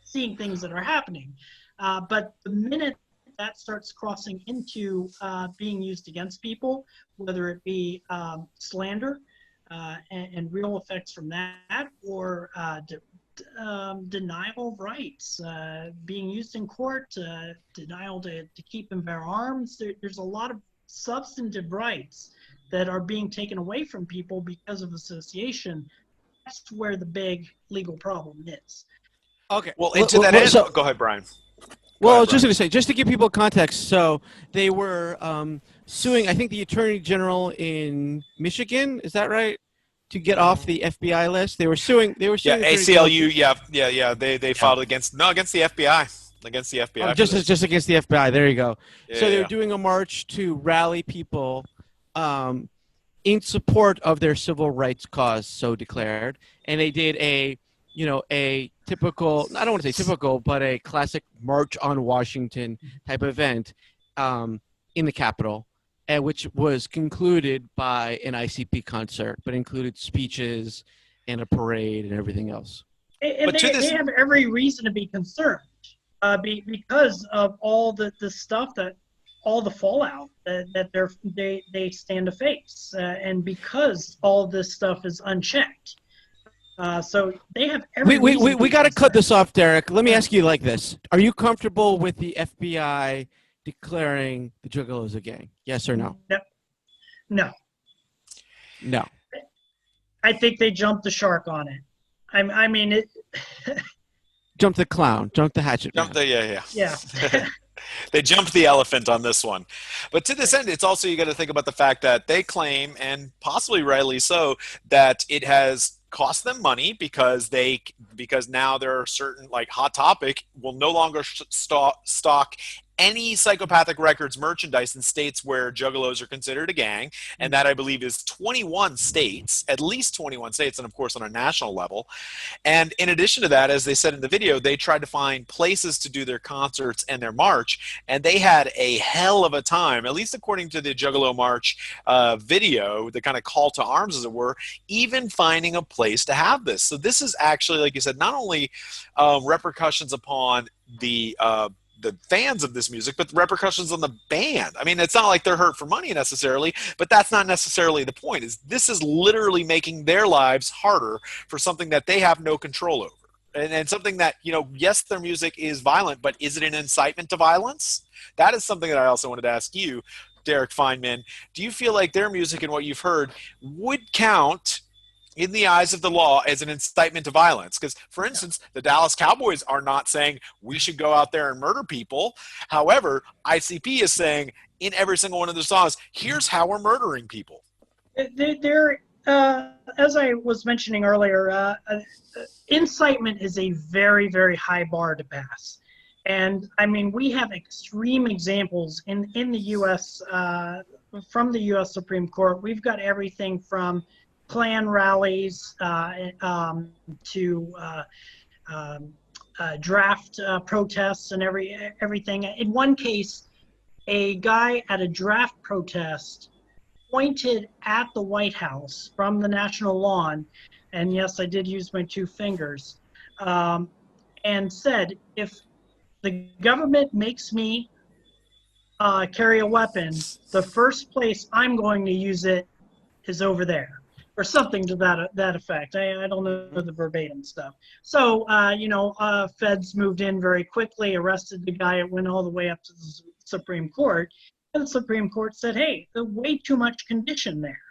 seeing things that are happening. But the minute that starts crossing into being used against people, whether it be slander and real effects from that, or denial of rights, being used in court, denial to keep and bear arms. There's a lot of substantive rights that are being taken away from people because of association. That's where the big legal problem is. Okay. Well, and to that end, go ahead, Brian. Well, I was just going to say, just to give people context, so they were suing, I think, the Attorney General in Michigan. Is that right? To get off the FBI list, they were suing. Yeah, ACLU. Yeah. They filed against the FBI. Against the FBI. Just against the FBI. There you go. Yeah, so they were doing a march to rally people in support of their civil rights cause, so declared, and they did a typical, I don't want to say typical, but a classic March on Washington type event in the Capitol, which was concluded by an ICP concert, but included speeches and a parade and everything else. And they have every reason to be concerned because of all the stuff all the fallout that they stand to face, and because all this stuff is unchecked. So they have every we got to cut this off, Derrick. Let me ask you like this. Are you comfortable with the FBI declaring the Juggalos a gang? Yes or no? No. I think they jumped the shark on it. I mean it. Jump the clown. Jump the hatchet. Yeah. They jumped the elephant on this one. But to this end, it's also, you got to think about the fact that they claim, and possibly rightly so, that it has cost them money because now there are certain, like Hot Topic will no longer stock any Psychopathic Records merchandise in states where Juggalos are considered a gang, and that I believe is 21 states, at least 21 states, and of course on a national level. And in addition to that, as they said in the video, they tried to find places to do their concerts and their march, and they had a hell of a time, at least according to the Juggalo March video, the kind of call to arms as it were, even finding a place to have this. So this is actually, like you said, not only repercussions upon the fans of this music, but the repercussions on the band. I mean, it's not like they're hurt for money necessarily, but that's not necessarily the point. This is literally making their lives harder for something that they have no control over. And something that, yes, their music is violent, but is it an incitement to violence? That is something that I also wanted to ask you, Derrick Feinman. Do you feel like their music and what you've heard would count in the eyes of the law as an incitement to violence? Because, for instance, the Dallas Cowboys are not saying we should go out there and murder people. However, ICP is saying in every single one of their songs, here's how we're murdering people. As I was mentioning earlier, incitement is a very, very high bar to pass. And, I mean, we have extreme examples in the U.S., from the U.S. Supreme Court. We've got everything from Klan rallies to draft protests and everything. In one case, a guy at a draft protest pointed at the White House from the national lawn, and yes, I did use my two fingers, and said, if the government makes me carry a weapon, the first place I'm going to use it is over there. Or something to that effect. I don't know the verbatim stuff. So, feds moved in very quickly, arrested the guy. It went all the way up to the Supreme Court. And the Supreme Court said, hey, there's way too much condition there.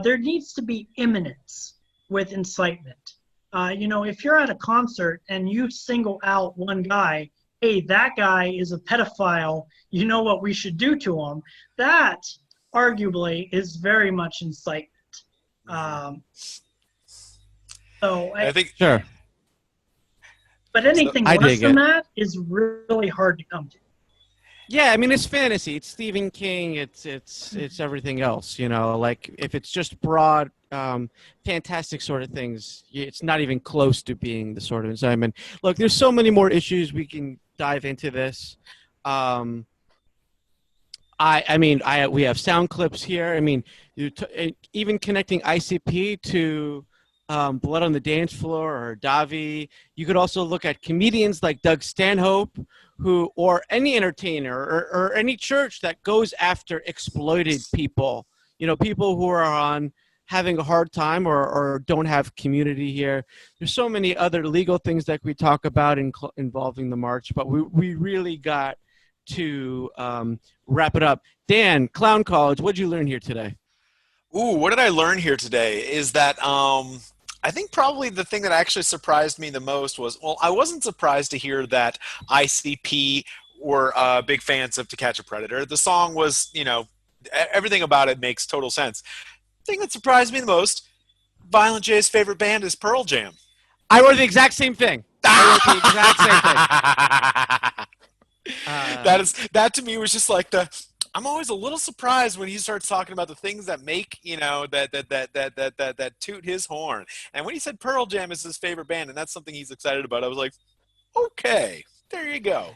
There needs to be imminence with incitement. If you're at a concert and you single out one guy, hey, that guy is a pedophile, you know what we should do to him, that arguably is very much incitement. I think sure. But anything less than that is really hard to come to. Yeah, I mean, it's fantasy. It's Stephen King. It's everything else. Like if it's just broad, fantastic sort of things, it's not even close to being the sort of incitement. Look, there's so many more issues we can dive into this. We have sound clips here. I mean, even connecting ICP to Blood on the Dance Floor or Davi. You could also look at comedians like Doug Stanhope, or any entertainer or any church that goes after exploited people. People who are on having a hard time or don't have community here. There's so many other legal things that we talk about involving the march, but we really got to wrap it up. Dan, Clown College, what did you learn here today? Ooh, what did I learn here today is that I think probably the thing that actually surprised me the most was, well, I wasn't surprised to hear that ICP were big fans of To Catch a Predator. The song was, you know, everything about it makes total sense. The thing that surprised me the most, Violent J's favorite band is Pearl Jam. I wrote the exact same thing. I wrote the exact same thing. That to me was just like I'm always a little surprised when he starts talking about the things that make, you know, that toot his horn. And when he said Pearl Jam is his favorite band, and that's something he's excited about, I was like, okay, there you go.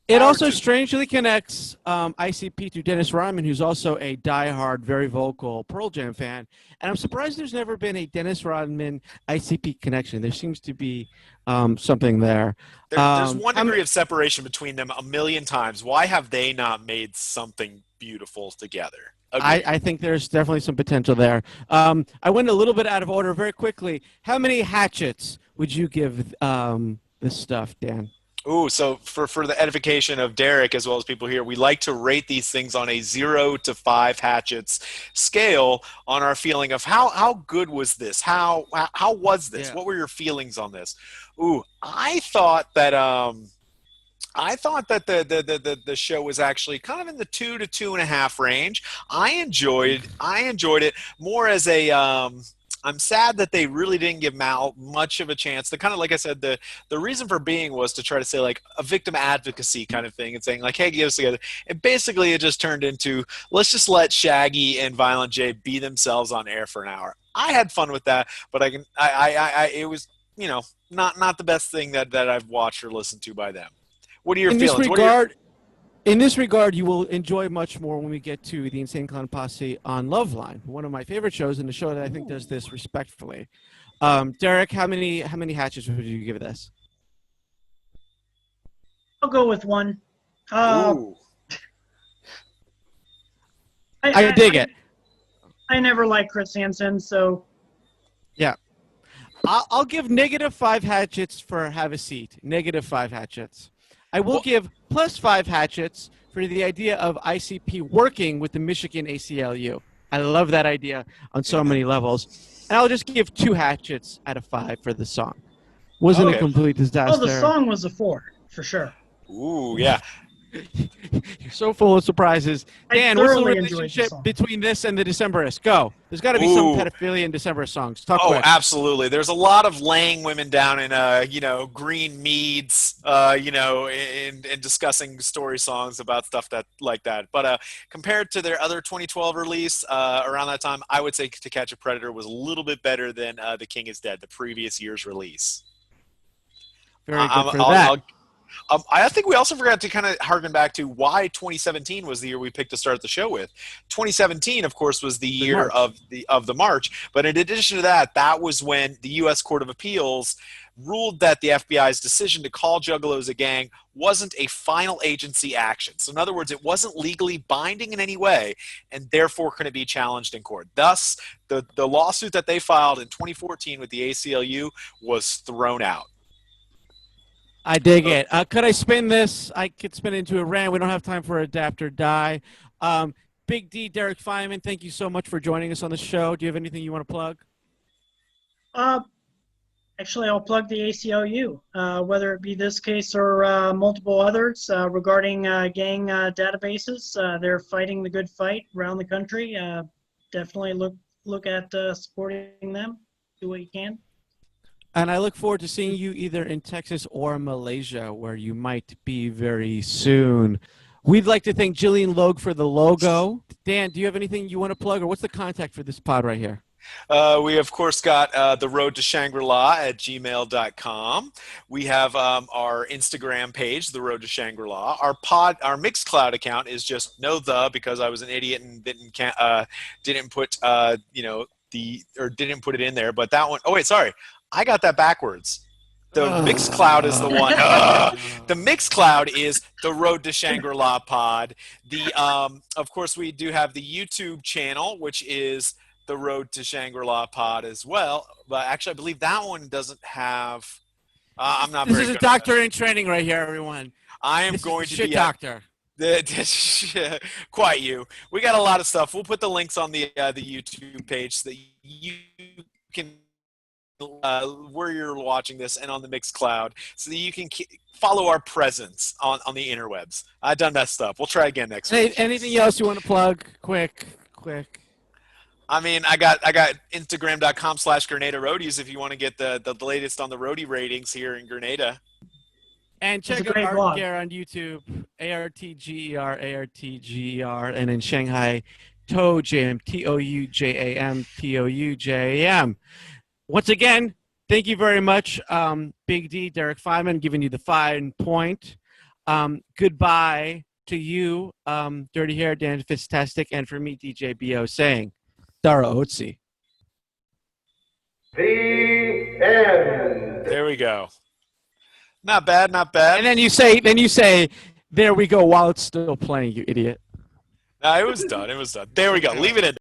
It also strangely connects ICP to Dennis Rodman, who's also a diehard, very vocal Pearl Jam fan. And I'm surprised there's never been a Dennis Rodman ICP connection. There seems to be something there. There's one degree of separation between them a million times. Why have they not made something beautiful together? I think there's definitely some potential there. I went a little bit out of order very quickly. How many hatchets would you give this stuff, Dan? Ooh, so for the edification of Derrick as well as people here, we like to rate these things on a 0 to 5 hatchets scale on our feeling of how good was this? How was this? Yeah. What were your feelings on this? Ooh, I thought that the show was actually kind of in the 2 to 2.5 range. I enjoyed it more as a I'm sad that they really didn't give Mal much of a chance. The kind of, like I said, the reason for being was to try to say like a victim advocacy kind of thing and saying like, hey, get us together. And basically it just turned into, let's just let Shaggy and Violent J be themselves on air for an hour. I had fun with that, but it was, you know, not the best thing that I've watched or listened to by them. What are your feelings? In this regard, you will enjoy much more when we get to the Insane Clown Posse on Loveline, one of my favorite shows, and the show that I think does this respectfully. Derrick, how many hatchets would you give this? I'll go with 1. I dig it. I never liked Chris Hansen, so yeah. I'll give -5 hatchets for Have a Seat. -5 hatchets. I will give +5 hatchets for the idea of ICP working with the Michigan ACLU. I love that idea on so many levels. And I'll just give 2 hatchets out of 5 for the song. Wasn't a complete disaster. Oh, the song was a 4, for sure. Ooh, yeah. You're so full of surprises. Dan, what's the relationship between this and the Decemberists? Go. There's got to be some pedophilia in Decemberist songs. Talk quick. Absolutely. There's a lot of laying women down in, green meads, and discussing story songs about stuff like that. But compared to their other 2012 release around that time, I would say To Catch a Predator was a little bit better than The King is Dead, the previous year's release. Very good for that. I think we also forgot to kind of harken back to why 2017 was the year we picked to start the show with. 2017, of course, was the year of the march. But in addition to that, that was when the U.S. Court of Appeals ruled that the FBI's decision to call Juggalos a gang wasn't a final agency action. So in other words, it wasn't legally binding in any way and therefore couldn't be challenged in court. Thus, the lawsuit that they filed in 2014 with the ACLU was thrown out. I dig it. Could I spin this? I could spin it into a rant. We don't have time for Adapt or Die. Big D, Derrick Feinman, thank you so much for joining us on the show. Do you have anything you want to plug? Actually, I'll plug the ACLU, whether it be this case or multiple others regarding gang databases. They're fighting the good fight around the country. Definitely look at supporting them. Do what you can. And I look forward to seeing you either in Texas or Malaysia, where you might be very soon. We'd like to thank Jillian Logue for the logo. Dan, do you have anything you want to plug, or what's the contact for this pod right here? We, of course, got the road to Shangri-La at gmail.com. We have our Instagram page, the road to Shangri-La. Our Mixcloud account is just because I was an idiot and didn't put didn't put it in there. But that one, sorry. I got that backwards. The Mixcloud is the one. The Mixcloud is the Road to Shangri-La pod. Of course, we do have the YouTube channel, which is the Road to Shangri-La pod as well. But actually, I believe that one doesn't have. I'm not. This very is a good doctor in training right here, everyone. I am This going is to shit be doctor. Quite you. We got a lot of stuff. We'll put the links on the YouTube page so that you can where you're watching this and on the Mixcloud, so that you can follow our presence on the interwebs. I done messed up. We'll try again next week. Anything else you want to plug? Quick. I mean, I got Instagram.com/Grenada Roadies if you want to get the latest on the roadie ratings here in Grenada. And check out Art Gear on YouTube, ARTGER, and in Shanghai, Toujam, TOUJAM. Once again, thank you very much, Big D, Derrick Feinman, giving you the fine point. Goodbye to you, Dirty Hair, Dan Fitztastic, and for me, DJ BO, saying, Dara Otzi. The end. There we go. Not bad, not bad. And then you say, there we go, while it's still playing, you idiot. No, it was done. There we go. Leave it in.